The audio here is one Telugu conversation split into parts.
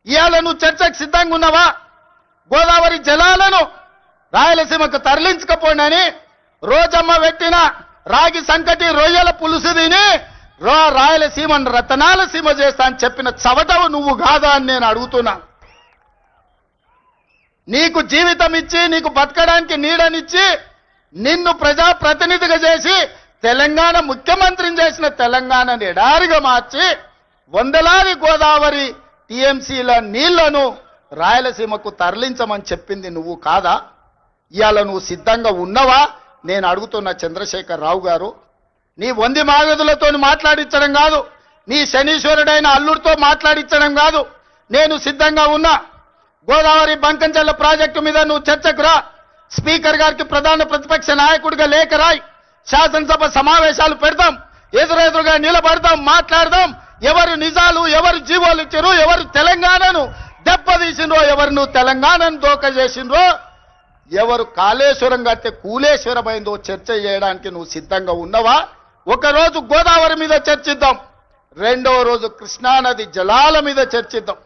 ఇవాళ నువ్వు చర్చకు సిద్ధంగా ఉన్నావా? గోదావరి జలాలను రాయలసీమకు తరలించకపోండి రోజమ్మ పెట్టిన రాగి సంకటి రొయ్యల పులుసు తిని రాయలసీమను రతనాల సీమ చేస్తా అని చెప్పిన చవటవు నువ్వు కాదా అని నేను అడుగుతున్నా. నీకు జీవితం ఇచ్చి నీకు బతకడానికి నీడనిచ్చి నిన్ను ప్రజాప్రతినిధిగా చేసి తెలంగాణ ముఖ్యమంత్రిని చేసిన తెలంగాణను ఎడారిగా మార్చి వందలాది గోదావరి టీఎంసీల నీళ్లను రాయలసీమకు తరలించమని చెప్పింది నువ్వు కాదా? ఇవాళ నువ్వు సిద్ధంగా ఉన్నవా నేను అడుగుతున్న చంద్రశేఖర్ రావు గారు. నీ వంది మాగదులతో మాట్లాడించడం కాదు, నీ శనీశ్వరుడైన అల్లుడితో మాట్లాడించడం కాదు. నేను సిద్ధంగా ఉన్నా. గోదావరి బంకంచెల్ల ప్రాజెక్టు మీద నువ్వు చర్చకు రా. స్పీకర్ గారికి ప్రధాన ప్రతిపక్ష నాయకుడిగా లేఖ రాయి. శాసనసభ సమావేశాలు పెడతాం, ఎదురెదురుగా నిలబడతాం, మాట్లాడదాం. ఎవరు నిజాలు, ఎవరు జీవోలు ఇచ్చారు, ఎవరు తెలంగాణను దెబ్బతీసిండ్రో, ఎవరు నువ్వు తెలంగాణను దోక చేసిండ్రో, ఎవరు కాళేశ్వరం కడితే కూలేశ్వరమైందో చర్చ చేయడానికి నువ్వు సిద్ధంగా ఉన్నవా? ఒకరోజు గోదావరి మీద చర్చిద్దాం, రెండవ రోజు కృష్ణానది జలాల మీద చర్చిద్దాం.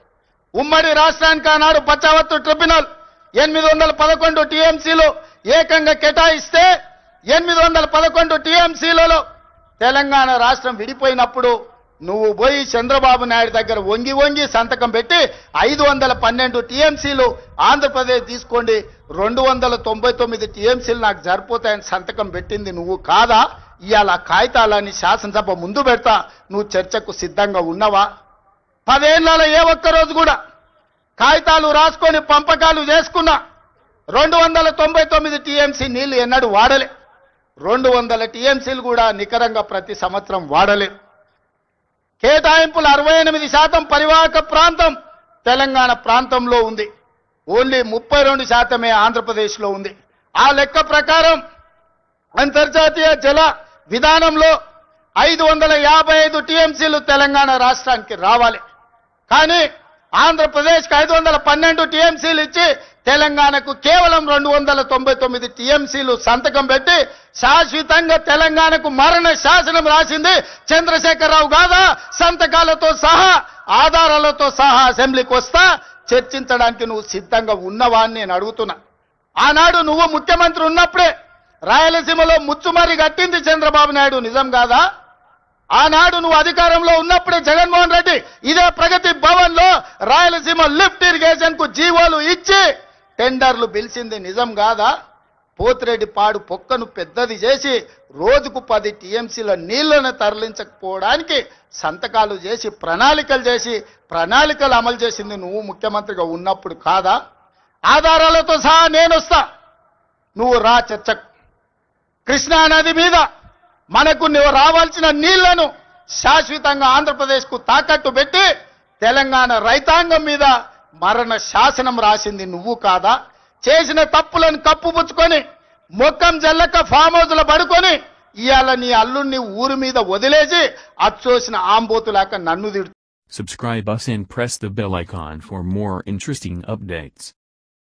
ఉమ్మడి రాష్ట్రానికి ఆనాడు బచావత్తు ట్రిబ్యునల్ 811 టీఎంసీలు ఏకంగా కేటాయిస్తే 811 టీఎంసీలలో తెలంగాణ రాష్ట్రం విడిపోయినప్పుడు నువ్వు పోయి చంద్రబాబు నాయుడు దగ్గర వంగి వంగి సంతకం పెట్టి 512 టీఎంసీలు ఆంధ్రప్రదేశ్ తీసుకోండి, 299 టీఎంసీలు నాకు సరిపోతాయని సంతకం పెట్టింది నువ్వు కాదా? ఇవాళ కాగితాలని శాసనసభ ముందు పెడతా, నువ్వు చర్చకు సిద్ధంగా ఉన్నవా? 10 ఏళ్లలో ఏ ఒక్కరోజు కూడా కాగితాలు రాసుకొని పంపకాలు చేసుకున్నా 299 టీఎంసీ నీళ్లు ఎన్నడూ వాడలే. 200 టీఎంసీలు కూడా నికరంగా ప్రతి సంవత్సరం వాడలే. కేటాయింపులు 68% పరివాహక ప్రాంతం తెలంగాణ ప్రాంతంలో ఉంది, ఓన్లీ 32% ఆంధ్రప్రదేశ్లో ఉంది. ఆ లెక్క ప్రకారం అంతర్జాతీయ జల విధానంలో 555 టీఎంసీలు తెలంగాణ రాష్ట్రానికి రావాలి. కానీ ఆంధ్రప్రదేశ్కి 512 టీఎంసీలు ఇచ్చి తెలంగాణకు కేవలం 299 టీఎంసీలు సంతకం పెట్టి శాశ్వతంగా తెలంగాణకు మరణ శాసనం రాసింది చంద్రశేఖరరావు కాదా? సంతకాలతో సహా ఆధారాలతో సహా అసెంబ్లీకి వస్తా, చర్చించడానికి నువ్వు సిద్ధంగా ఉన్నవా అని నేను అడుగుతున్నా. ఆనాడు నువ్వు ముఖ్యమంత్రి ఉన్నప్పుడే రాయలసీమలో ముచ్చుమరి కట్టింది చంద్రబాబు నాయుడు, నిజం కాదా? ఆనాడు నువ్వు అధికారంలో ఉన్నప్పుడే జగన్మోహన్ రెడ్డి ఇదే ప్రగతి భవన్ లో రాయలసీమ లిఫ్ట్ ఇరిగేషన్ కు జీవోలు ఇచ్చి టెండర్లు పిలిచింది, నిజం కాదా? పోతిరెడ్డి పాడు పొక్కను పెద్దది చేసి రోజుకు 10 టీఎంసీల నీళ్లను తరలించకపోవడానికి సంతకాలు చేసి ప్రణాళికలు అమలు చేసింది నువ్వు ముఖ్యమంత్రిగా ఉన్నప్పుడు కాదా? ఆధారాలతో సహా నేను వస్తా, నువ్వు రా చర్చకు. కృష్ణానది మీద మనకు రావాల్సిన నీళ్లను శాశ్వతంగా ఆంధ్రప్రదేశ్కు తాకట్టు పెట్టి తెలంగాణ రైతాంగం మీద మరణ శాసనం రాసింది నువ్వు కాదా? చేసిన తప్పులను కప్పుపుచ్చుకొని మొక్కం జల్లక ఫామ్ హౌస్లో పడుకొని ఇవాళ నీ అల్లుడిని ఊరి మీద వదిలేసి అచ్చోసిన ఆంబోతులాక నన్ను తిడుతూ. Subscribe us and press the bell icon for more interesting updates.